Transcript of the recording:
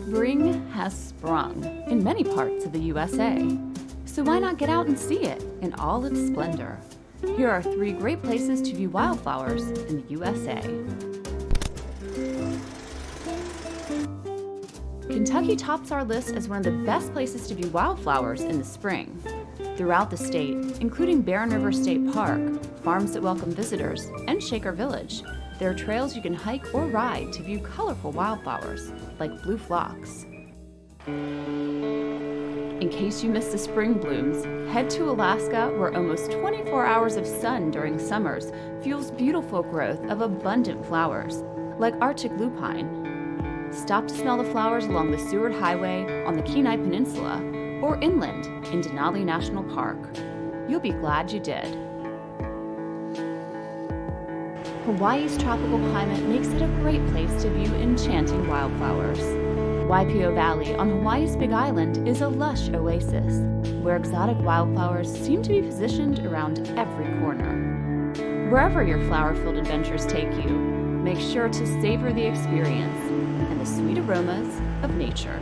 Spring has sprung in many parts of the USA, so why not get out and see it in all its splendor? Here are 3 great places to view wildflowers in the USA. Kentucky tops our list as one of the best places to view wildflowers in the spring. Throughout the state, including Barren River State Park, farms that welcome visitors, and Shaker Village, there are trails you can hike or ride to view colorful wildflowers, like blue phlox. In case you missed the spring blooms, head to Alaska, where almost 24 hours of sun during summers fuels beautiful growth of abundant flowers, like Arctic lupine. Stop to smell the flowers along the Seward Highway on the Kenai Peninsula, or inland in Denali National Park. You'll be glad you did. Hawaii's tropical climate makes it a great place to view enchanting wildflowers. Waipio Valley on Hawaii's Big Island is a lush oasis, where exotic wildflowers seem to be positioned around every corner. Wherever your flower-filled adventures take you, make sure to savor the experience and the sweet aromas of nature.